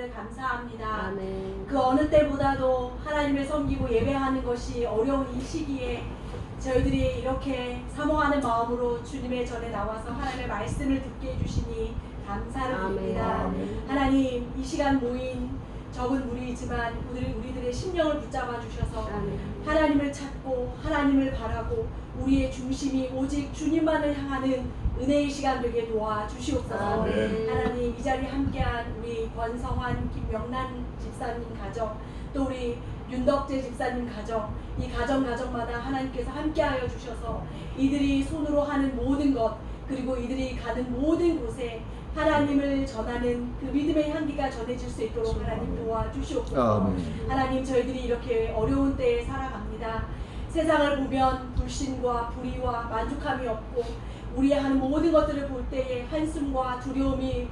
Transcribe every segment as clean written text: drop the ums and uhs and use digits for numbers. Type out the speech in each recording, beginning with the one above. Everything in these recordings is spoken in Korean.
주심을 감사합니다. 아멘. 그 어느 때보다도 하나님을 섬기고 예배하는 것이 어려운 이 시기에 저희들이 이렇게 사모하는 마음으로 주님의 전에 나와서 하나님의 말씀을 듣게 해주시니 감사를 드립니다. 아멘. 하나님, 이 시간 모인 적은 무리이지만 우리들의 심령을 붙잡아 주셔서 아멘. 하나님을 찾고 하나님을 바라고 우리의 중심이 오직 주님만을 향하는 은혜의 시간 되게 도와 주시옵소서. 아멘. 하나님, 이 자리에 함께한 우리 권성환, 김명란 집사님 가정, 또 우리 윤덕재 집사님 가정, 이 가정마다 하나님께서 함께하여 주셔서 이들이 손으로 하는 모든 것, 그리고 이들이 가는 모든 곳에 하나님을 전하는 그 믿음의 향기가 전해질 수 있도록 하나님 도와주시옵소서. 하나님, 저희들이 이렇게 어려운 때에 살아갑니다. 세상을 보면 불신과 불의와 만족함이 없고 우리의 하는 모든 것들을 볼 때에 한숨과 두려움이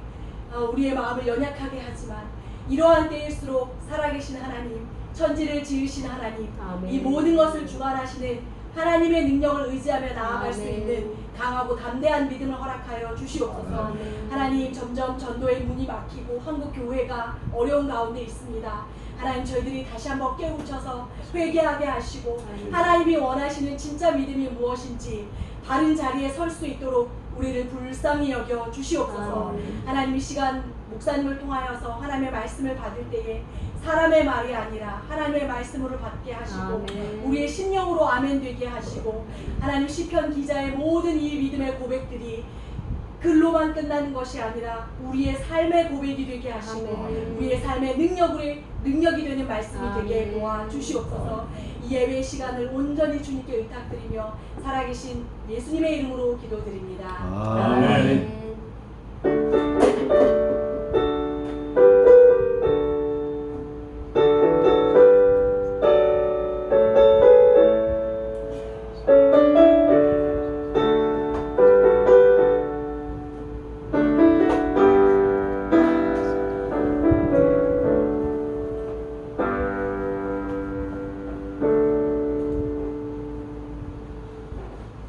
우리의 마음을 연약하게 하지만 이러한 때일수록 살아계신 하나님, 천지를 지으신 하나님, 아멘. 이 모든 것을 주관하시는 하나님의 능력을 의지하며 나아갈 수 아멘. 있는 강하고 담대한 믿음을 허락하여 주시옵소서. 아멘. 하나님, 점점 전도의 문이 막히고 한국 교회가 어려운 가운데 있습니다. 하나님, 저희들이 다시 한번 깨우쳐서 회개하게 하시고 아멘. 하나님이 원하시는 진짜 믿음이 무엇인지 바른 자리에 설 수 있도록 우리를 불쌍히 여겨 주시옵소서. 아멘. 하나님, 이 시간 목사님을 통하여서 하나님의 말씀을 받을 때에 사람의 말이 아니라 하나님의 말씀으로 받게 하시고 아멘. 우리의 심령으로 아멘 되게 하시고 하나님, 시편 기자의 모든 이 믿음의 고백들이 글로만 끝나는 것이 아니라 우리의 삶의 고백이 되게 하시고 아멘. 우리의 삶의 능력이 되는 말씀이 되게 아멘. 도와주시옵소서. 이 예배 시간을 온전히 주님께 의탁드리며 살아계신 예수님의 이름으로 기도드립니다. 아멘.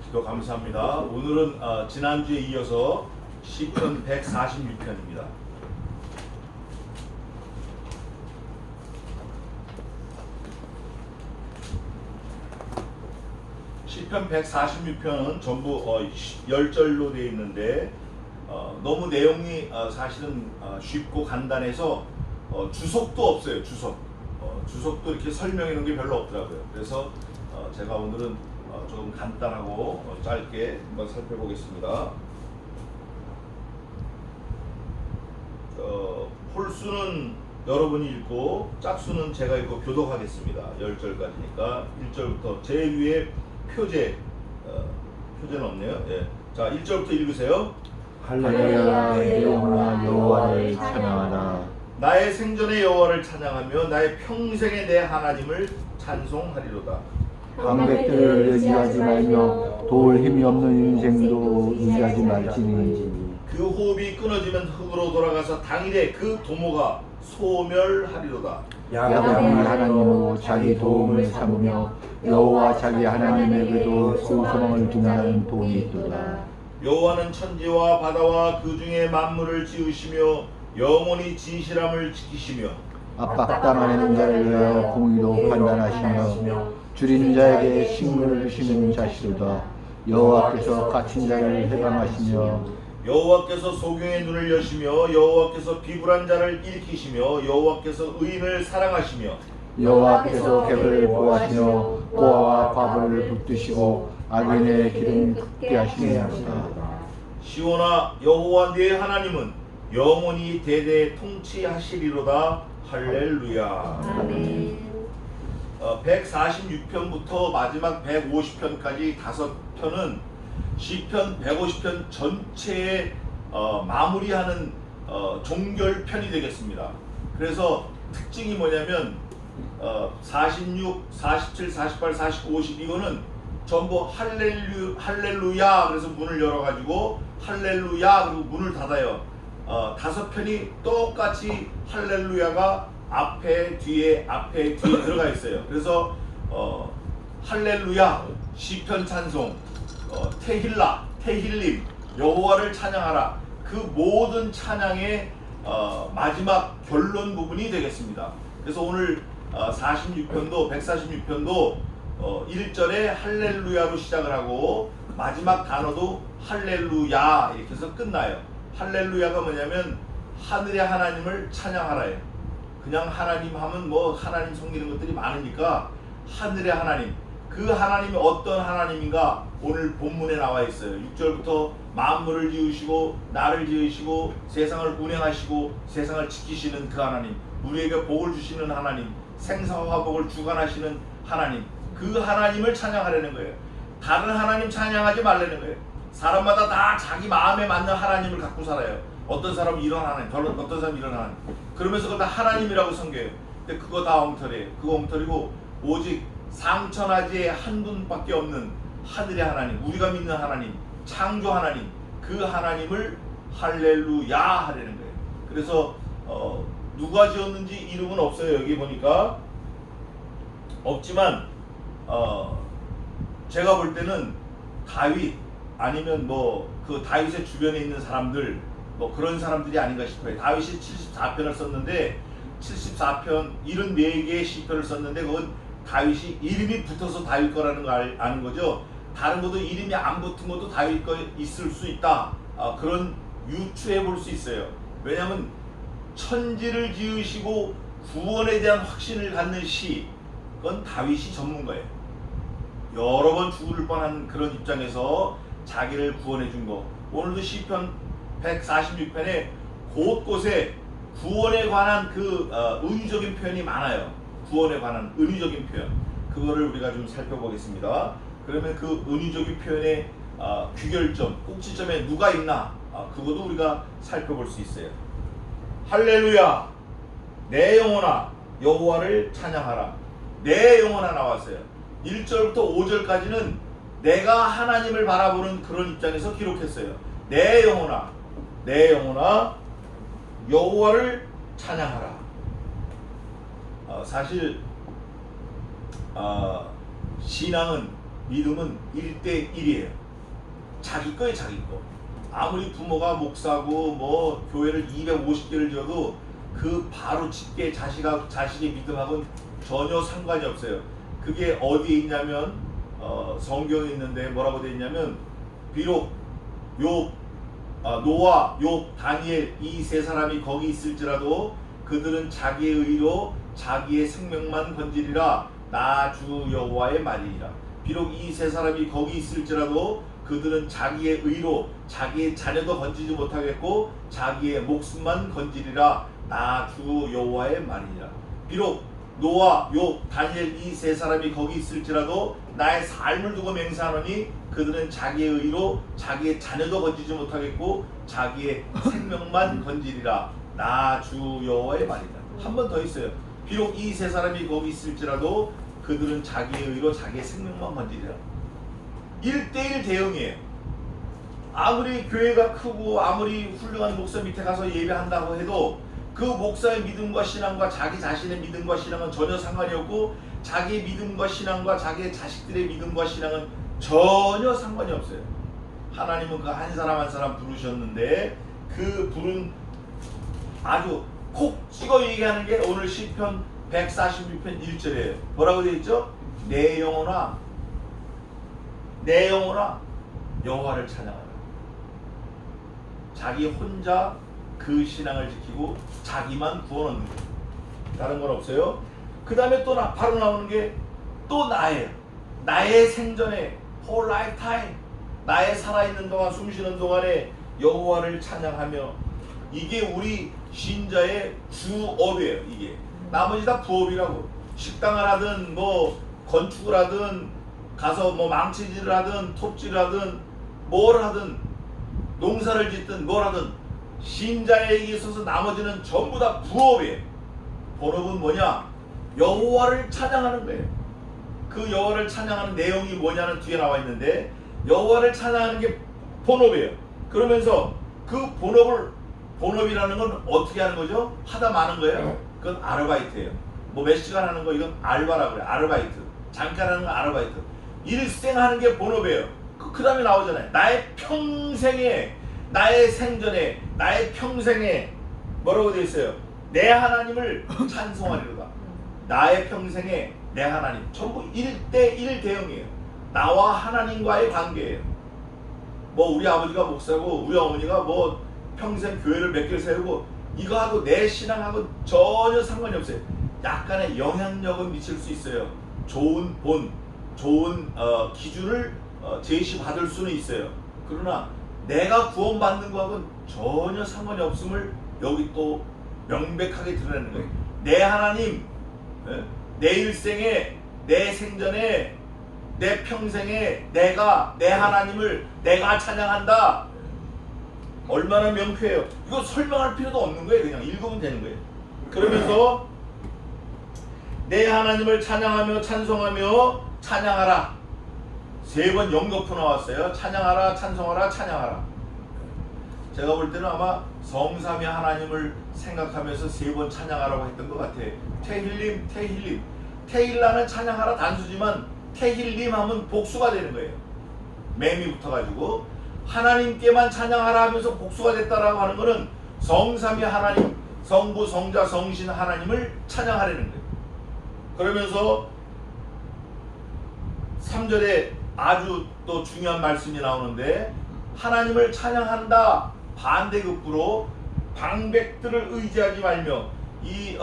기도 감사합니다. 오늘은 지난주에 이어서 시편 146편입니다. 시편 146편은 전부 10절로 되어 있는데 너무 내용이 사실은 쉽고 간단해서 주석도 없어요. 주석도 이렇게 설명해 놓은 게 별로 없더라고요. 그래서 제가 오늘은 좀 간단하고 짧게 한번 살펴보겠습니다. 홀수는 여러분이 읽고 짝수는 제가 읽고 교독하겠습니다. 10절까지니까 1절부터 제일 위에 표제는 없네요. 예. 자, 1절부터 읽으세요. 할렐루야, 내 영혼아 여호와를 찬양하라. 나의 생전의 여호와를 찬양하며 나의 평생의 내 하나님을 찬송하리로다. 방백들을 의지하지 말며 도울 힘이 없는 인생도 의지하지 말지니 그 호흡이 끊어지면 흙으로 돌아가서 당일에 그 도모가 소멸하리로다. 야곱의 하나님으로 자기 도움을 삼으며 여호와 자기 하나님에게도 소소망을 두나는 돈이 있도다. 여호와는 천지와 바다와 그 중에 만물을 지으시며 영원히 진실함을 지키시며 압박당하는 자를 위하여 공의로 판단하시며 줄인 자에게 식물을 주시는 자시로다. 여호와께서 갇힌 자를 해방하시며 여호와께서 소경의 눈을 여시며 여호와께서 비굴한 자를 일으키시며 여호와께서 의인을 사랑하시며 여호와께서 객을 보호하시며 보아와 바보를 붙드시고 악인의 길은 긋게 하시느니라. 시온아, 여호와 네 하나님은 영원히 대대 통치하시리로다. 할렐루야. 아멘. 146편부터 마지막 150편까지 5편은 시편 150편 전체에 마무리하는 종결편이 되겠습니다. 그래서 특징이 뭐냐면 46, 47, 48, 49, 50 이거는 전부 할렐루야 그래서 문을 열어가지고 할렐루야 그리고 문을 닫아요. 5편이 똑같이 할렐루야가 앞에 뒤에 들어가 있어요. 그래서 할렐루야, 시편 찬송, 테힐라, 테힐림, 여호와를 찬양하라. 그 모든 찬양의 마지막 결론 부분이 되겠습니다. 그래서 오늘 46편도 146편도 1절에 할렐루야로 시작을 하고 마지막 단어도 할렐루야 이렇게 해서 끝나요. 할렐루야가 뭐냐면 하늘의 하나님을 찬양하라예요. 그냥 하나님 하면 뭐 하나님 섬기는 것들이 많으니까 하늘의 하나님, 그 하나님이 어떤 하나님인가 오늘 본문에 나와 있어요. 6절부터 만물을 지으시고 나를 지으시고 세상을 운행하시고 세상을 지키시는 그 하나님, 우리에게 복을 주시는 하나님, 생사와 복을 주관하시는 하나님, 그 하나님을 찬양하려는 거예요. 다른 하나님 찬양하지 말라는 거예요. 사람마다 다 자기 마음에 맞는 하나님을 갖고 살아요. 어떤 사람은 이런 하나님, 어떤 사람은 이런 하나님. 그러면서 그걸 다 하나님이라고 섬겨요. 근데 그거 다 엉터리예요. 그거 엉터리고 오직 상천하지에 한 분밖에 없는 하늘의 하나님, 우리가 믿는 하나님, 창조 하나님, 그 하나님을 할렐루야 하려는 거예요. 그래서 누가 지었는지 이름은 없어요. 여기 보니까 없지만 제가 볼 때는 다윗 아니면 뭐 그 다윗의 주변에 있는 사람들 뭐 그런 사람들이 아닌가 싶어요. 다윗이 74편을 썼는데 74편 74개의 시편을 썼는데 그건 다윗이 이름이 붙어서 다윗 거라는 걸 아는 거죠. 다른 것도 이름이 안 붙은 것도 다윗 거 있을 수 있다. 그런 유추해 볼 수 있어요. 왜냐하면 천지를 지으시고 구원에 대한 확신을 갖는 시, 그건 다윗이 전문가예요. 여러 번 죽을 뻔한 그런 입장에서 자기를 구원해 준 거. 오늘도 시편 146편에 곳곳에 구원에 관한 그 은유적인 표현이 많아요. 구원에 관한 은유적인 표현, 그거를 우리가 좀 살펴보겠습니다. 그러면 그 은유적인 표현의 귀결점, 꼭지점에 누가 있나, 그것도 우리가 살펴볼 수 있어요. 할렐루야, 내 영혼아 여호와를 찬양하라. 내 영혼아 나왔어요. 1절부터 5절까지는 내가 하나님을 바라보는 그런 입장에서 기록했어요. 내 영혼아, 내 영혼아 여호와를 찬양하라. 사실 신앙은, 믿음은 1대1이에요. 자기 거에 자기 거. 아무리 부모가 목사고 뭐 교회를 250개를 지어도 그 바로 직계 자식의 믿음하고는 전혀 상관이 없어요. 그게 어디에 있냐면 성경에 있는데 뭐라고 되어 있냐면, 비록 노아, 욥, 다니엘 이 세 사람이 거기 있을지라도 그들은 자기의 의로 자기의 생명만 건지리라. 나 주 여호와의 말이니라. 비록 이 세 사람이 거기 있을지라도 그들은 자기의 의로 자기의 자녀도 건지지 못하겠고 자기의 목숨만 건지리라. 나 주 여호와의 말이니라. 비록 노아, 욥, 다니엘 이 세 사람이 거기 있을지라도 나의 삶을 두고 맹세하노니 그들은 자기의 의로 자기의 자녀도 건지지 못하겠고 자기의 생명만 건지리라. 나 주 여호와의 말이다. 한 번 더 있어요. 비록 이 세 사람이 거기 있을지라도 그들은 자기의 의로 자기의 생명만 건지리라. 1대1 대응이에요. 아무리 교회가 크고 아무리 훌륭한 목사 밑에 가서 예배한다고 해도 그 목사의 믿음과 신앙과 자기 자신의 믿음과 신앙은 전혀 상관이 없고 자기의 믿음과 신앙과 자기의 자식들의 믿음과 신앙은 전혀 상관이 없어요. 하나님은 그 한 사람 한 사람 부르셨는데 그 부른 아주 콕 찍어 얘기하는 게 오늘 시편 146편 1절이에요. 뭐라고 되어 있죠? 내 영혼아, 내 영혼아 여호와를 찬양하라. 자기 혼자 그 신앙을 지키고 자기만 구원 얻는 거예요. 다른 건 없어요. 그 다음에 또 바로 나오는 게 또 나예요. 나의 생전에 whole lifetime, 나의 살아있는 동안 숨쉬는 동안에 여호와를 찬양하며, 이게 우리 신자의 주업이에요. 이게 나머지 다 부업이라고. 식당을 하든 뭐 건축을 하든 가서 뭐 망치질을 하든 톱질을 하든 뭘 하든 농사를 짓든 뭘 하든 신자에게 있어서 나머지는 전부 다 부업이에요. 본업은 뭐냐? 여호와를 찬양하는 거예요. 그 여호와를 찬양하는 내용이 뭐냐는 뒤에 나와 있는데, 여호와를 찬양하는 게 본업이에요. 그러면서 그 본업이라는 건 어떻게 하는 거죠? 하다 마는 거예요. 그건 아르바이트예요. 뭐 몇 시간 하는 거 이건 알바라고 그래요. 아르바이트. 잠깐 하는 건 아르바이트. 일생 하는 게 본업이에요. 그 다음에 나오잖아요. 나의 평생에, 나의 생전에, 나의 평생에 뭐라고 되어 있어요? 내 하나님을 찬송하리로다. 나의 평생에 내 하나님. 전부 1대1 대응이에요. 나와 하나님과의 관계예요. 뭐 우리 아버지가 목사고 우리 어머니가 뭐 평생 교회를 몇 개를 세우고 이거하고 내 신앙하고 전혀 상관이 없어요. 약간의 영향력은 미칠 수 있어요. 좋은 본, 좋은 기준을 제시받을 수는 있어요. 그러나 내가 구원받는 거하고는 전혀 상관이 없음을 여기 또 명백하게 드러내는 거예요. 내 하나님, 내 일생에, 내 생전에, 내 평생에 내가 내 하나님을 내가 찬양한다. 얼마나 명쾌해요. 이거 설명할 필요도 없는 거예요. 그냥 읽으면 되는 거예요. 그러면서 내 하나님을 찬양하며 찬송하며 찬양하라. 3번 연거푸 나왔어요. 찬양하라, 찬송하라, 찬양하라. 제가 볼 때는 아마 성삼위 하나님을 생각하면서 3번 찬양하라고 했던 것 같아요. 테힐림, 테힐림. 테일라는 찬양하라 단수지만 테힐림 하면 복수가 되는 거예요. 맹이 붙어가지고 하나님께만 찬양하라 하면서 복수가 됐다라고 하는 것은 성삼위 하나님, 성부, 성자, 성신 하나님을 찬양하라는 거예요. 그러면서 3절에 아주 또 중요한 말씀이 나오는데 하나님을 찬양한다. 반대급부로 방백들을 의지하지 말며 이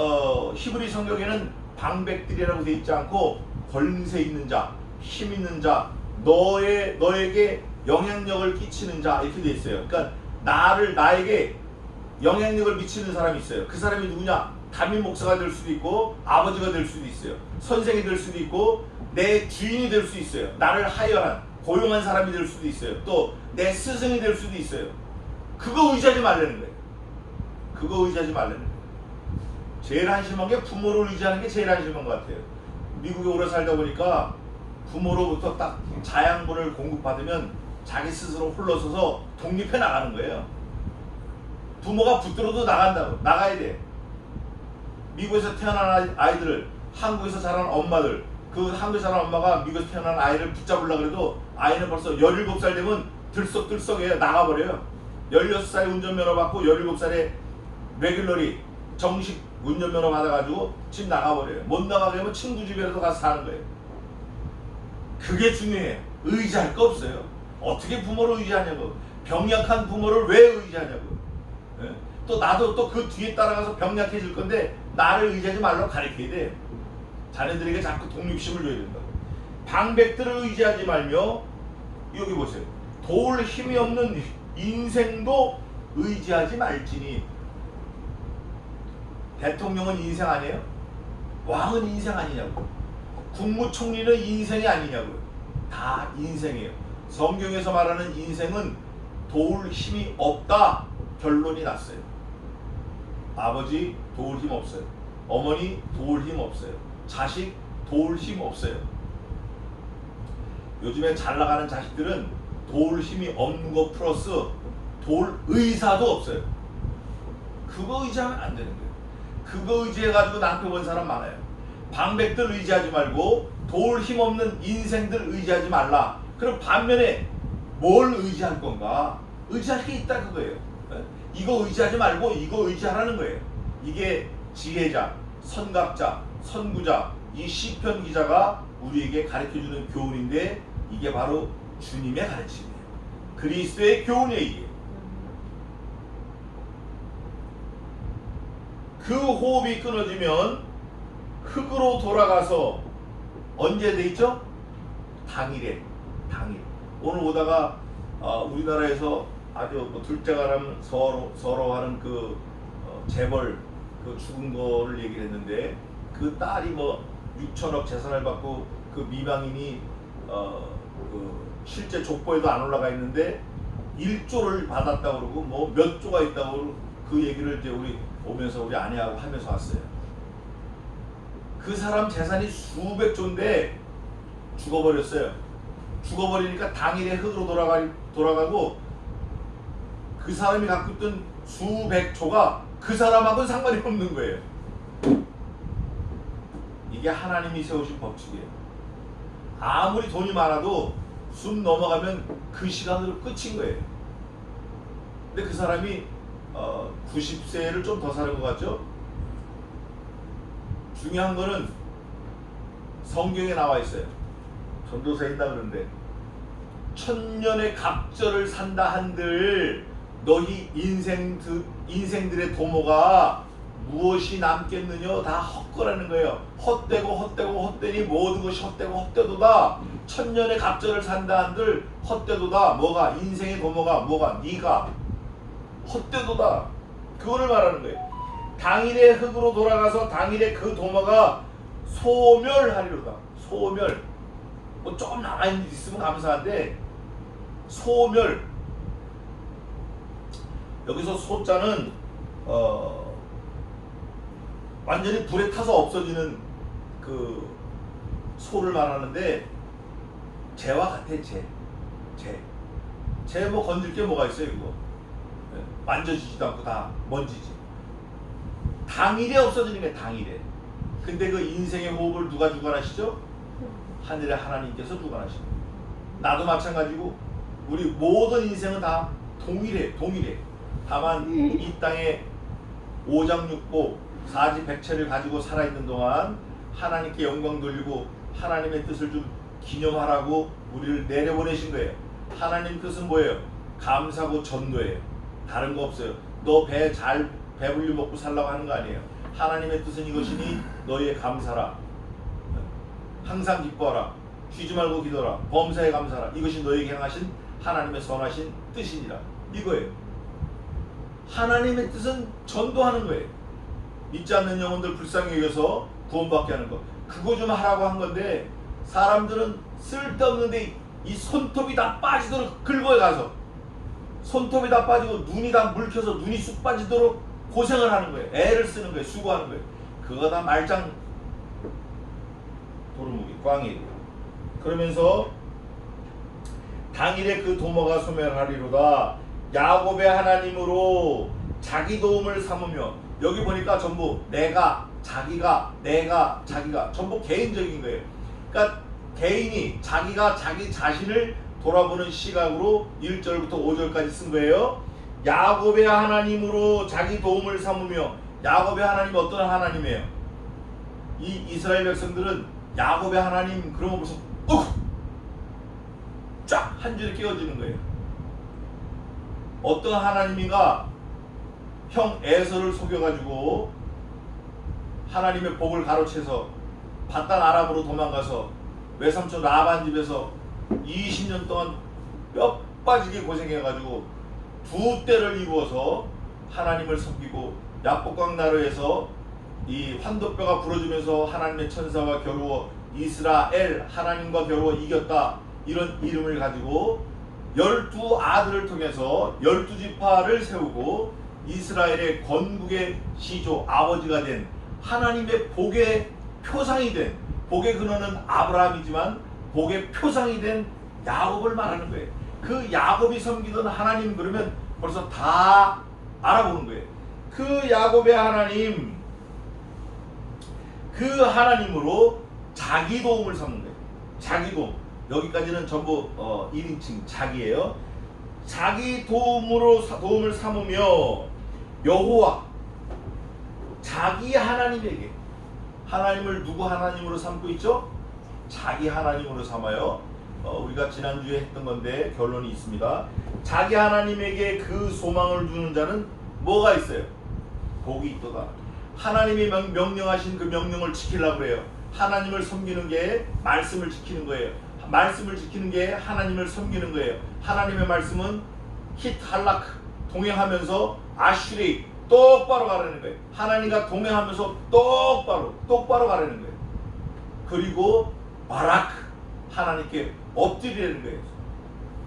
히브리 성경에는 방백들이라고 되어 있지 않고 권세 있는 자, 힘 있는 자, 너에게 영향력을 끼치는 자 이렇게 되어 있어요. 그러니까 나에게 영향력을 미치는 사람이 있어요. 그 사람이 누구냐? 담임 목사가 될 수도 있고 아버지가 될 수도 있어요. 선생이 될 수도 있고 내 주인이 될 수 있어요. 나를 하여한 고용한 사람이 될 수도 있어요. 또 내 스승이 될 수도 있어요. 그거 의지하지 말라는 거예요. 그거 의지하지 말라는 거예요. 제일 한심한 게 부모를 의지하는 게 제일 한심한 것 같아요. 미국에 오래 살다 보니까 부모로부터 딱 자양분을 공급받으면 자기 스스로 홀러서서 독립해 나가는 거예요. 부모가 붙들어도 나가야 돼. 미국에서 태어난 아이들을 한국에서 자란 엄마들, 그 한국에서 자란 엄마가 미국에서 태어난 아이를 붙잡으려고 해도 아이는 벌써 17살 되면 들썩들썩해요. 나가버려요. 16살에 운전면허 받고 17살에 레귤러리 정식 운전면허 받아가지고 집 나가버려요. 못 나가게 하면 친구 집에라도 가서 사는 거예요. 그게 중요해요. 의지할 거 없어요. 어떻게 부모를 의지하냐고. 병약한 부모를 왜 의지하냐고. 예? 또 나도 또 그 뒤에 따라가서 병약해질 건데 나를 의지하지 말라고 가르쳐야 돼요. 자녀들에게 자꾸 독립심을 줘야 된다고. 방백들을 의지하지 말며 여기 보세요. 도울 힘이 없는 인생도 의지하지 말지니. 대통령은 인생 아니에요? 왕은 인생 아니냐고. 국무총리는 인생이 아니냐고요. 다 인생이에요. 성경에서 말하는 인생은 도울 힘이 없다. 결론이 났어요. 아버지 도울 힘 없어요. 어머니 도울 힘 없어요. 자식 도울 힘 없어요. 요즘에 잘 나가는 자식들은 도울 힘이 없는 거 플러스 도울 의사도 없어요. 그거 의지하면 안 되는 거예요. 그거 의지해가지고 낭패 본 사람 많아요. 방백들 의지하지 말고 도울 힘 없는 인생들 의지하지 말라. 그럼 반면에 뭘 의지할 건가? 의지할 게 있다 그거예요. 이거 의지하지 말고 이거 의지하라는 거예요. 이게 지혜자, 선각자, 선구자, 이 시편 기자가 우리에게 가르쳐주는 교훈인데 이게 바로 주님의 가르침이에요. 그리스도의 교훈이에요. 이게. 그 호흡이 끊어지면 흙으로 돌아가서 언제 돼 있죠? 당일. 오늘 오다가 우리나라에서 아주 둘째가라면 서로 하는 그 재벌 그 죽은 거를 얘기를 했는데 그 딸이 뭐 6천억 재산을 받고 그 미망인이 그 실제 족보에도 안 올라가 있는데 1조를 받았다고 그러고 뭐 몇 조가 있다고 그 얘기를 이제 우리 오면서 우리 아내하고 하면서 왔어요. 그 사람 재산이 수백 조인데 죽어버렸어요. 죽어버리니까 당일에 흙으로 돌아가고 그 사람이 갖고 있던 수백 조가 그 사람하고는 상관이 없는 거예요. 이게 하나님이 세우신 법칙이에요. 아무리 돈이 많아도 숨 넘어가면 그 시간으로 끝인 거예요. 근데 그 사람이 90세를 좀 더 사는 것 같죠? 중요한 거는 성경에 나와 있어요. 전도서에 있다 그러는데 천년의 갑절을 산다 한들 너희 인생들의 도모가 무엇이 남겠느냐 다 헛거라는 거예요. 헛되니 모든 것이 헛되도다. 천년의 갑절을 산다 한들 헛되도다. 뭐가? 인생의 도모가 뭐가? 네가 헛되도다. 그거를 말하는 거예요. 당일의 흙으로 돌아가서 당일의 그 도모가 소멸하리로다. 소멸. 뭐 조금 남아있으면 감사한데 소멸. 여기서 소자는 완전히 불에 타서 없어지는 그 소를 말하는데 재와 같아. 재 뭐 건질 게 뭐가 있어요 이거. 만져지지도 않고 다 먼지지. 당일에 없어지는 게 당일에. 근데 그 인생의 호흡을 누가 주관하시죠? 하늘의 하나님께서 주관하시고. 나도 마찬가지고 우리 모든 인생은 다 동일해. 다만 이 땅에 오장육부 사지백체를 가지고 살아있는 동안 하나님께 영광 돌리고 하나님의 뜻을 좀 기념하라고 우리를 내려보내신 거예요. 하나님 뜻은 뭐예요? 감사고 전도예요. 다른 거 없어요. 너 배불리 먹고 살라고 하는 거 아니에요. 하나님의 뜻은 이것이니 너희의 감사라. 항상 기뻐하라. 쉬지 말고 기도하라. 범사에 감사하라. 이것이 너희에게 향하신 하나님의 선하신 뜻이니라. 이거예요. 하나님의 뜻은 전도하는 거예요. 믿지 않는 영혼들 불쌍히 여겨서 구원받게 하는 거. 그거 좀 하라고 한 건데 사람들은 쓸데없는데 이 손톱이 다 빠지도록 긁어에 가서 손톱이 다 빠지고 눈이 다 물켜서 눈이 쑥 빠지도록 고생을 하는 거예요. 애를 쓰는 거예요. 수고하는 거예요. 그거 다 말짱 도루묵이 꽝이에요. 그러면서 당일에 그 도모가 소멸하리로다. 야곱의 하나님으로 자기 도움을 삼으며. 여기 보니까 전부 내가, 자기가, 내가, 자기가 전부 개인적인 거예요. 그러니까 개인이 자기가 자기 자신을 돌아보는 시각으로 1절부터 5절까지 쓴 거예요. 야곱의 하나님으로 자기 도움을 삼으며. 야곱의 하나님이 어떤 하나님이에요? 이 이스라엘 백성들은 야곱의 하나님 그러면 무슨 쫙 한 줄에 끼워지는 거예요. 어떤 하나님인가? 형 에서를 속여가지고 하나님의 복을 가로채서 바단 아람으로 도망가서 외삼촌 라반 집에서 20년 동안 뼈 빠지게 고생해가지고 두 떼를 이루어서 하나님을 섬기고 야복강 나루에서 이 환도뼈가 부러지면서 하나님의 천사와 겨루어 이스라엘 하나님과 겨루어 이겼다. 이런 이름을 가지고 12 아들을 통해서 12지파를 세우고 이스라엘의 건국의 시조 아버지가 된 하나님의 복의 표상이 된, 복의 근원은 아브라함이지만 복의 표상이 된 야곱을 말하는 거예요. 그 야곱이 섬기던 하나님 그러면 벌써 다 알아보는 거예요. 그 야곱의 하나님, 그 하나님으로 자기 도움을 삼는 거예요. 자기 도움. 여기까지는 전부 1인칭 자기예요. 자기 도움을 삼으며 여호와 자기 하나님에게. 하나님을 누구 하나님으로 삼고 있죠? 자기 하나님으로 삼아요. 우리가 지난주에 했던 건데 결론이 있습니다. 자기 하나님에게 그 소망을 주는 자는 뭐가 있어요? 복이 있도다. 하나님이 명령하신 그 명령을 지키려고 해요. 하나님을 섬기는 게 말씀을 지키는 거예요. 말씀을 지키는 게 하나님을 섬기는 거예요. 하나님의 말씀은 히탈라크 동행하면서 아슈리 똑바로 가라는 거예요. 하나님과 동행하면서 똑바로 가라는 거예요. 그리고 바라크 하나님께 엎드리라는 거예요.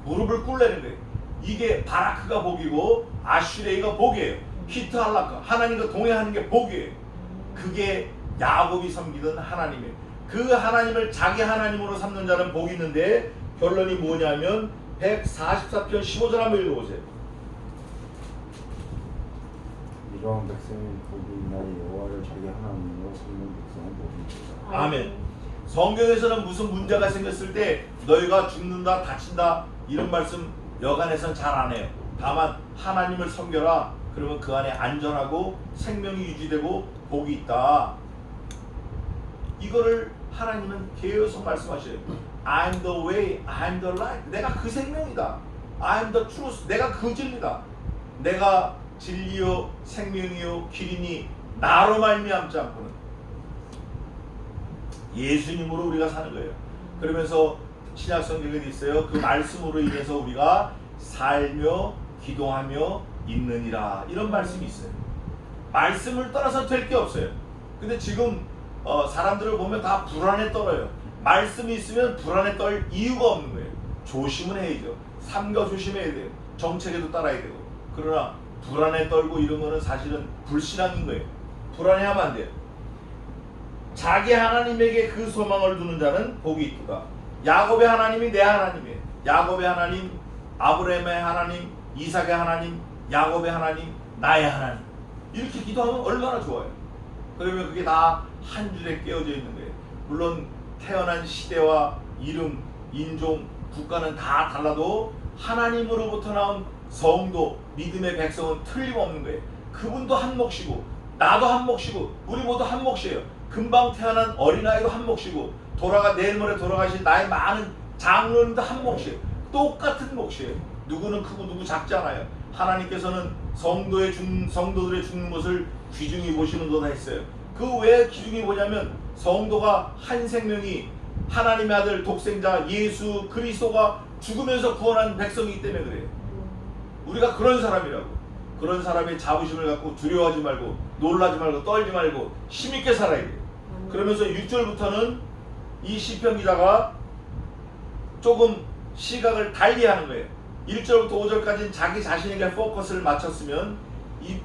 무릎을 꿇라는 거예요. 이게 바라크가 복이고 아슈레이가 복이에요. 히탈라크 하나님과 동행하는 게 복이에요. 그게 야곱이 섬기던 하나님이에요. 그 하나님을 자기 하나님으로 삼는 자는 복이 있는데 결론이 뭐냐면 144편 15절 한번 읽어보세요. 이러한 백성이 복이 있나니 여호와를 자기 하나님으로 삼는 백성은 복이 있다. 아멘. 성경에서는 무슨 문제가 생겼을 때 너희가 죽는다 다친다 이런 말씀 여간에서는 잘 안 해요. 다만 하나님을 섬겨라 그러면 그 안에 안전하고 생명이 유지되고 복이 있다. 이거를 하나님은 계속 말씀하셔요. I'm the way, I'm the life. 내가 그 생명이다. I'm the truth. 내가 그 진리다. 내가 진리요 생명이요 길이니 나로 말미암지 않고는 예수님으로 우리가 사는 거예요. 그러면서 신약 성경에 있어요. 그 말씀으로 인해서 우리가 살며 기도하며 있느니라. 이런 말씀이 있어요. 말씀을 떠나서 될 게 없어요. 근데 지금 사람들을 보면 다 불안에 떨어요. 말씀이 있으면 불안에 떨 이유가 없는 거예요. 조심은 해야죠. 삼가 조심해야 돼요. 정책에도 따라야 되고. 그러나 불안에 떨고 이런 거는 사실은 불신앙인 거예요. 불안해하면 안 돼요. 자기 하나님에게 그 소망을 두는 자는 복이 있도다. 야곱의 하나님이 내 하나님이에요. 야곱의 하나님, 아브라함의 하나님, 이삭의 하나님, 야곱의 하나님, 나의 하나님. 이렇게 기도하면 얼마나 좋아요. 그러면 그게 다 한 줄에 깨어져 있는 거예요. 물론 태어난 시대와 이름, 인종, 국가는 다 달라도 하나님으로부터 나온 성도, 믿음의 백성은 틀림없는 거예요. 그분도 한 몫이고 나도 한 몫이고 우리 모두 한 몫이에요. 금방 태어난 어린아이도 한 몫이고 내일 모레 돌아가신 나의 많은 장로님도 한 몫이에요. 똑같은 몫이에요. 누구는 크고 누구 작지 않아요. 하나님께서는 성도들의 죽는 것을 귀중히 보시는도다 했어요. 그 왜 귀중히 보냐면 성도가 한 생명이 하나님의 아들 독생자 예수 그리스도가 죽으면서 구원한 백성이기 때문에 그래요. 우리가 그런 사람이라고. 그런 사람의 자부심을 갖고 두려워하지 말고 놀라지 말고 떨지 말고 힘있게 살아야 돼요. 그러면서 6절부터는 이 시편 기자가 조금 시각을 달리하는 거예요. 1절부터 5절까지는 자기 자신에게 포커스를 맞췄으면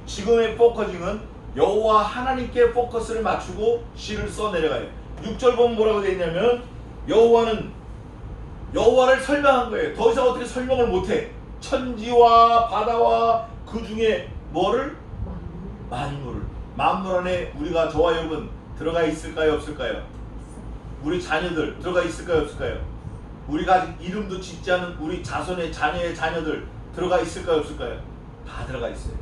지금의 포커징은 여호와 하나님께 포커스를 맞추고 시를 써 내려가요. 6절 보면 뭐라고 되어 있냐면 여호와를 설명한 거예요. 더 이상 어떻게 설명을 못해. 천지와 바다와 그 중에 뭐를? 만물 안에 우리가 저와 여러분 들어가 있을까요 없을까요? 우리 자녀들 들어가 있을까요 없을까요? 우리가 아직 이름도 짓지 않은 우리 자손의 자녀의 자녀들 들어가 있을까요 없을까요? 다 들어가 있어요.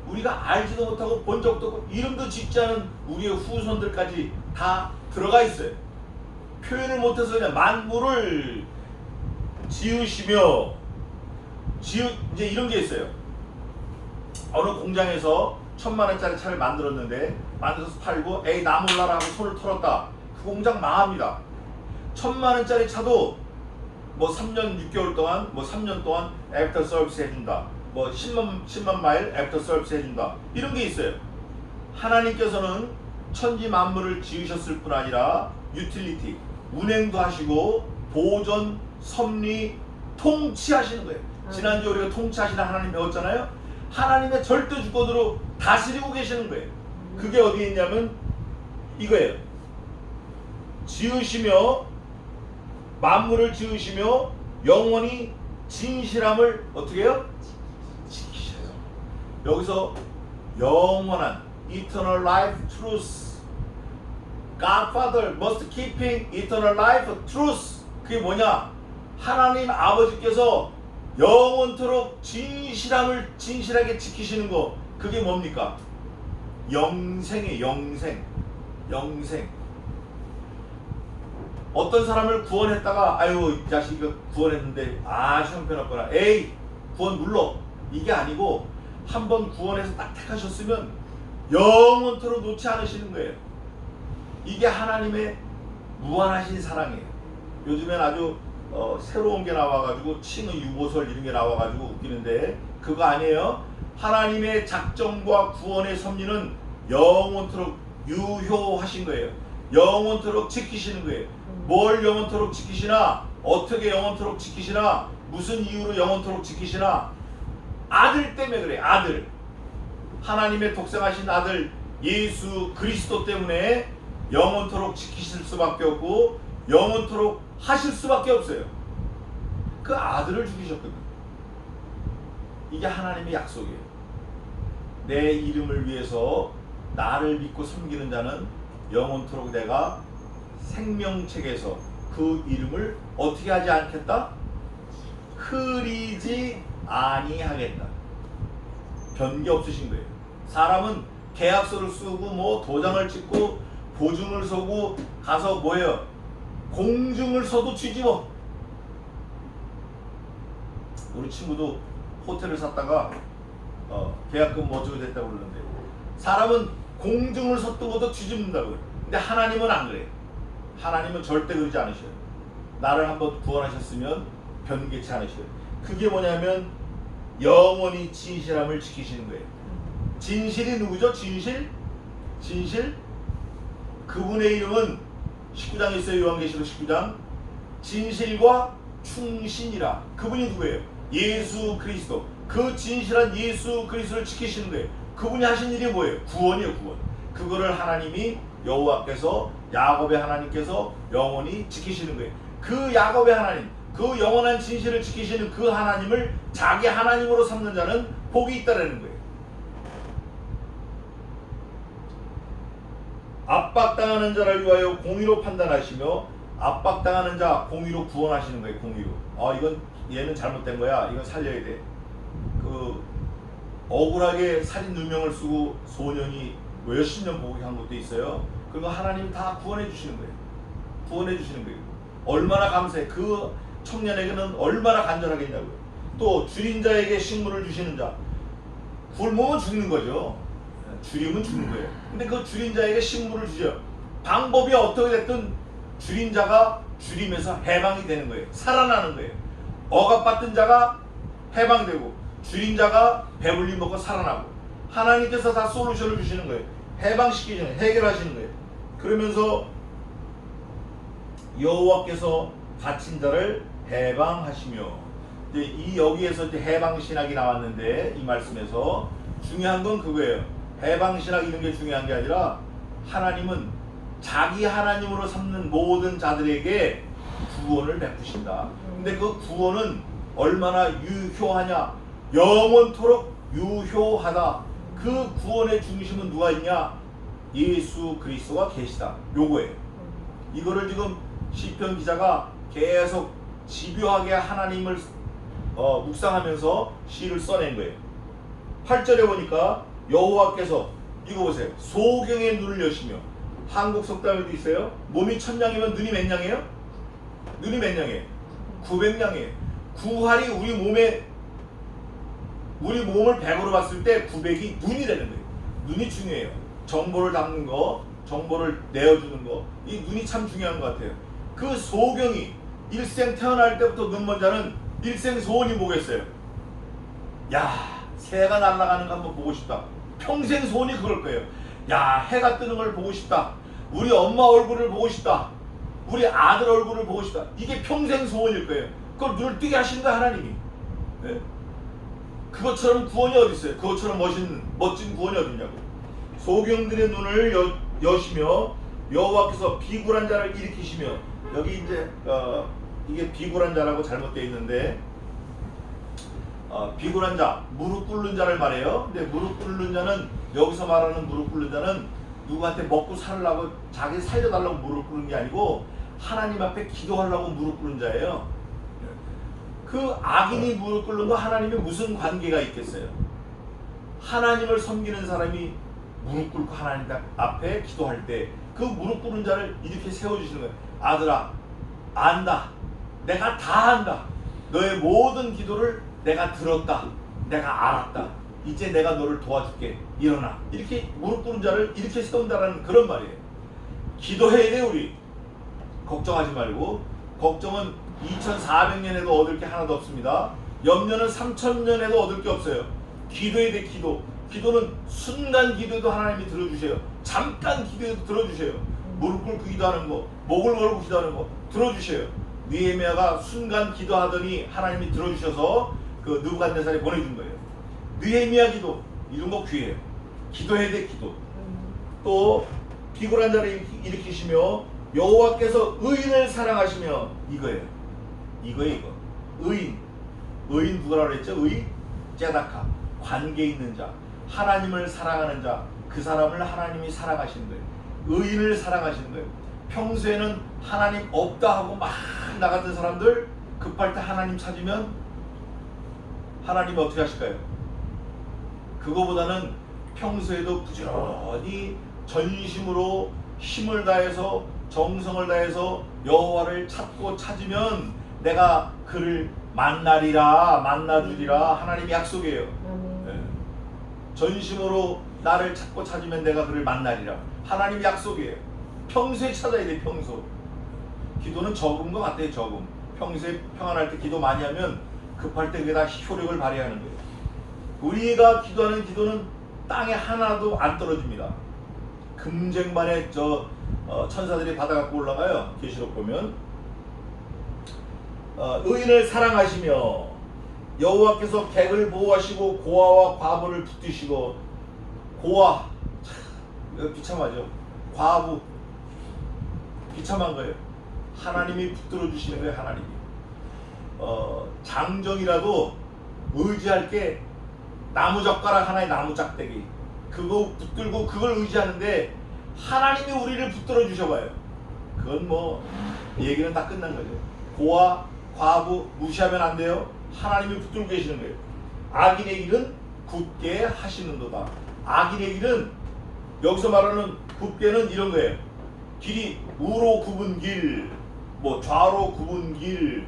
우리가 알지도 못하고 본 적도 없고 이름도 짓지 않은 우리의 후손들까지 다 들어가 있어요. 표현을 못해서 그냥 만물을 지으시며 이제 이런 게 있어요. 어느 공장에서 1000만원짜리 차를 만들었는데 만들어서 팔고 에이 나 몰라라 하고 손을 털었다. 그 공장 망합니다. 1000만원짜리 차도 뭐 3년 6개월 동안 뭐 3년 동안 애프터 서비스 해준다. 뭐 10만 마일 애프터 서비스 해준다. 이런 게 있어요. 하나님께서는 천지 만물을 지으셨을 뿐 아니라 유틸리티, 운행도 하시고 보존, 섭리, 통치하시는 거예요. 지난주에 우리가 통치하시는 하나님 배웠잖아요. 하나님의 절대 주권으로 다스리고 계시는 거예요. 그게 어디에 있냐면 이거예요. 만물을 지으시며 영원히 진실함을 어떻게 해요? 지키셔요. 여기서 영원한 eternal life truth, Godfather must keeping eternal life truth. 그게 뭐냐? 하나님 아버지께서 영원토록 진실함을 진실하게 지키시는 거. 그게 뭡니까? 영생이에요. 영생. 어떤 사람을 구원했다가 아유 이 자식 이거 구원했는데 형편없거나 에이 구원 눌러. 이게 아니고 한번 구원해서 딱 택하셨으면 영원토록 놓지 않으시는 거예요. 이게 하나님의 무한하신 사랑이에요. 요즘엔 아주 새로운 게 나와가지고 칭의 유보설 이런 게 나와가지고 웃기는데 그거 아니에요. 하나님의 작정과 구원의 섭리는 영원토록 유효하신 거예요. 영원토록 지키시는 거예요. 뭘 영원토록 지키시나? 어떻게 영원토록 지키시나? 무슨 이유로 영원토록 지키시나? 아들 때문에 그래. 아들. 하나님의 독생하신 아들 예수 그리스도 때문에 영원토록 지키실 수밖에 없고 영원토록 하실 수밖에 없어요. 그 아들을 죽이셨거든요. 이게 하나님의 약속이에요. 내 이름을 위해서 나를 믿고 섬기는 자는 영원토록 내가 생명책에서 그 이름을 어떻게 하지 않겠다? 흐리지 아니하겠다. 변기 없으신 거예요. 사람은 계약서를 쓰고 뭐 도장을 찍고 보증을 서고 가서 뭐예요? 공증을 서도 뒤집어. 우리 친구도 호텔을 샀다가 계약금 뭐 어쩌고 됐다고 그러는데 사람은 공증을 섰던 것도 뒤집는다고요. 근데 하나님은 안 그래요. 하나님은 절대 그러지 않으셔요. 나를 한번 구원하셨으면 변개치 않으셔요. 그게 뭐냐면 영원히 진실함을 지키시는 거예요. 진실이 누구죠? 진실? 그분의 이름은 19장에 있어요. 요한계시록 19장. 진실과 충신이라. 그분이 누구예요? 예수 그리스도. 그 진실한 예수 그리스도를 지키시는 거예요. 그분이 하신 일이 뭐예요? 구원이에요. 구원. 그거를 하나님이 여호와께서 야곱의 하나님께서 영원히 지키시는 거예요. 그 야곱의 하나님, 그 영원한 진실을 지키시는 그 하나님을 자기 하나님으로 삼는 자는 복이 있다라는 거예요. 압박당하는 자를 위하여 공의로 판단하시며 압박당하는 자 공의로 구원하시는 거예요. 공의로. 이건 얘는 잘못된 거야. 이건 살려야 돼. 그 억울하게 살인 누명을 쓰고 소년이 몇십 년 복역한 것도 있어요. 그거 하나님 다 구원해 주시는 거예요. 구원해 주시는 거예요. 얼마나 감사해. 그 청년에게는 얼마나 간절하겠냐고요. 또 줄인 자에게 식물을 주시는 자. 굶으면 죽는 거죠. 줄이면 죽는 거예요. 근데 그 줄인 자에게 식물을 주죠. 방법이 어떻게 됐든 줄인 자가 줄이면서 해방이 되는 거예요. 살아나는 거예요. 억압받던 자가 해방되고 줄인 자가 배불리 먹고 살아나고 하나님께서 다 솔루션을 주시는 거예요. 해방시키시는, 해결하시는 거예요. 그러면서 여호와께서 갇힌 자를 해방하시며 이 여기에서 이제 해방신학이 나왔는데 이 말씀에서 중요한 건 그거예요. 해방신학 이런 게 중요한 게 아니라 하나님은 자기 하나님으로 삼는 모든 자들에게 구원을 베푸신다. 근데 그 구원은 얼마나 유효하냐? 영원토록 유효하다. 그 구원의 중심은 누가 있냐? 예수 그리스도가 계시다. 요거예요. 이거를 지금 시편 기자가 계속 집요하게 하나님을 묵상하면서 시를 써낸 거예요. 8절에 보니까 여호와께서 이거 보세요. 소경의 눈을 여시며 한국 속담에도 있어요. 몸이 1000냥이면 눈이 몇 냥이에요? 눈이 몇 냥이에요? 900냥이에요. 9할이 우리 몸을 100으로 봤을 때 900이 눈이 되는 거예요. 눈이 중요해요. 정보를 담는 거, 정보를 내어주는 거, 이 눈이 참 중요한 것 같아요. 그 소경이 일생 태어날 때부터 눈먼 자는 일생 소원이 뭐겠어요? 야, 새가 날아가는 거 한번 보고 싶다. 평생 소원이 그럴 거예요. 야, 해가 뜨는 걸 보고 싶다. 우리 엄마 얼굴을 보고 싶다. 우리 아들 얼굴을 보고 싶다. 이게 평생 소원일 거예요. 그걸 눈을 뜨게 하시는 거야, 하나님이. 네? 그것처럼 구원이 어디 있어요? 그것처럼 멋진 구원이 어디 있냐고. 소경들의 눈을 여시며 여호와께서 비굴한 자를 일으키시며 여기 이제 이게 비굴한 자라고 잘못되어 있는데 비굴한 자, 무릎 꿇는 자를 말해요. 근데 무릎 꿇는 자는 여기서 말하는 무릎 꿇는 자는 누구한테 먹고 살려고 자기 살려달라고 무릎 꿇는 게 아니고 하나님 앞에 기도하려고 무릎 꿇는 자예요. 그 악인이 무릎 꿇는 거 하나님이 무슨 관계가 있겠어요? 하나님을 섬기는 사람이 무릎 꿇고 하나님 앞에 기도할 때 그 무릎 꿇는 자를 이렇게 세워주시는 거예요. 아들아, 안다. 내가 다 안다. 너의 모든 기도를 내가 들었다. 내가 알았다. 이제 내가 너를 도와줄게. 일어나. 이렇게 무릎 꿇는 자를 이렇게 세운다라는 그런 말이에요. 기도해야 돼 우리. 걱정하지 말고. 걱정은 2400년에도 얻을 게 하나도 없습니다. 염려는 3000년에도 얻을 게 없어요. 기도해야 돼. 기도는 순간 기도도 하나님이 들어주세요. 잠깐 기도해도 들어주세요. 무릎 꿇고 기도하는 거, 목을 걸고 기도하는 거 들어주세요. 느헤미야가 순간 기도하더니 하나님이 들어주셔서 그 느부갓네살에 보내준 거예요. 느헤미야 기도 이런 거 귀해요. 기도해야 돼. 기도. 또 비굴한 자를 일으키시며 여호와께서 의인을 사랑하시며 이거예요. 이거 의인 누구라고 그랬죠? 의인 제다카 관계 있는 자, 하나님을 사랑하는 자, 그 사람을 하나님이 사랑하시는 거예요. 의인을 사랑하시는 거예요. 평소에는 하나님 없다 하고 막 나갔던 사람들 급할 때 하나님 찾으면 하나님이 어떻게 하실까요? 그거보다는 평소에도 부지런히 전심으로 힘을 다해서 정성을 다해서 여호와를 찾고 찾으면 내가 그를 만나리라, 만나주리라. 하나님이 약속이에요. 예. 전심으로 나를 찾고 찾으면 내가 그를 만나리라. 하나님이 약속이에요. 평소에 찾아야 돼. 평소. 기도는 적은 것 같아요. 적음. 평소에 평안할 때 기도 많이 하면 급할 때 그게 다 효력을 발휘하는 거예요. 우리가 기도하는 기도는 땅에 하나도 안 떨어집니다. 금쟁반에 천사들이 받아갖고 올라가요. 계시록 보면 의인을 사랑하시며 여호와께서 객을 보호하시고 고아와 과부를 붙드시고. 고아, 이거 비참하죠. 과부, 비참한 거예요. 하나님이 붙들어 주시는 거예요. 하나님이. 장정이라도 의지할 게 나무젓가락 하나에 나무짝대기, 그거 붙들고 그걸 의지하는데 하나님이 우리를 붙들어 주셔봐요. 그건 뭐 얘기는 다 끝난 거죠. 고아, 과부 무시하면 안 돼요. 하나님이 붙들고 계시는 거예요. 악인의 길은 굳게 하시는도다. 악인의 길은, 여기서 말하는 굳게는 이런 거예요. 길이 우로 굽은 길, 뭐 좌로 굽은 길,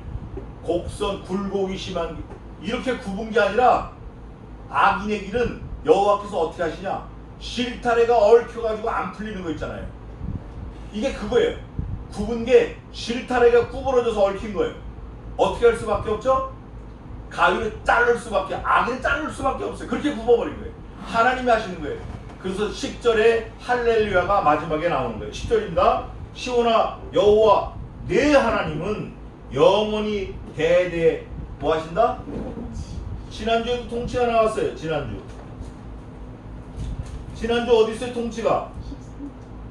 곡선 굴곡이 심한 길, 이렇게 굽은 게 아니라 악인의 길은 여호와께서 어떻게 하시냐, 실타래가 얽혀가지고 안 풀리는 거 있잖아요. 이게 그거예요. 굽은 게 실타래가 구부러져서 얽힌 거예요. 어떻게 할 수밖에 없죠? 가위를 자를 수밖에, 악을 자를 수밖에 없어요. 그렇게 굽어버린 거예요. 하나님이 하시는 거예요. 그래서 10절에 할렐루야가 마지막에 나오는 거예요. 10절입니다. 시온아 여호와 내 하나님은 영원히 대대 뭐 하신다? 지난주에도 통치가 나왔어요. 지난주 어디 있어요? 통치가?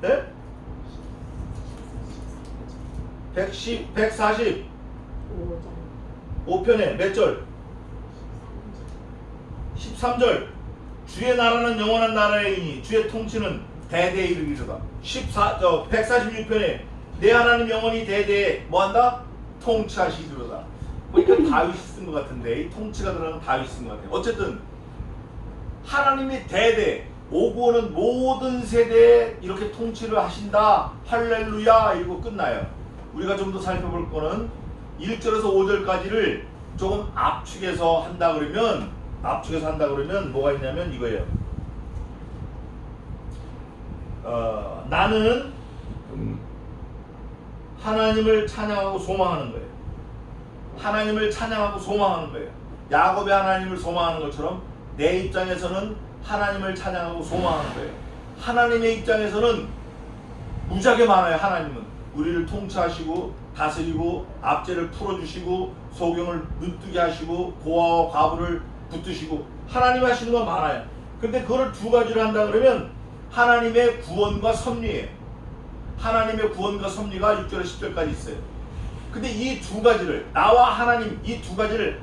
네? 110, 140 5편에 몇 절? 13절. 주의 나라는 영원한 나라이니 주의 통치는 대대에 이르기로다. 146편에 내 하나님 영원히 대대에 뭐한다? 통치하시기로다. 보니까 다윗이 쓴 것 같은데 이 통치가 들어가는 다윗이 쓴 것 같아요. 어쨌든 하나님이 대대 오고 오는 모든 세대에 이렇게 통치를 하신다. 할렐루야 이러고 끝나요. 우리가 좀 더 살펴볼 거는 1절에서 5절까지를 조금 압축해서 한다 그러면 뭐가 있냐면 이거예요. 나는 하나님을 찬양하고 소망하는 거예요. 하나님을 찬양하고 소망하는 거예요. 야곱의 하나님을 소망하는 것처럼 내 입장에서는 하나님을 찬양하고 소망하는 거예요. 하나님의 입장에서는 무지하게 많아요. 하나님은 우리를 통치하시고 다스리고 압제를 풀어주시고 소경을 눈뜨게 하시고 고아와 과부를 붙드시고 하나님 하시는 건 많아요. 근데 그거를 두 가지를 한다 그러면 하나님의 구원과 섭리예요. 하나님의 구원과 섭리가 6절에서 10절까지 있어요. 근데 이 두 가지를, 나와 하나님 이 두 가지를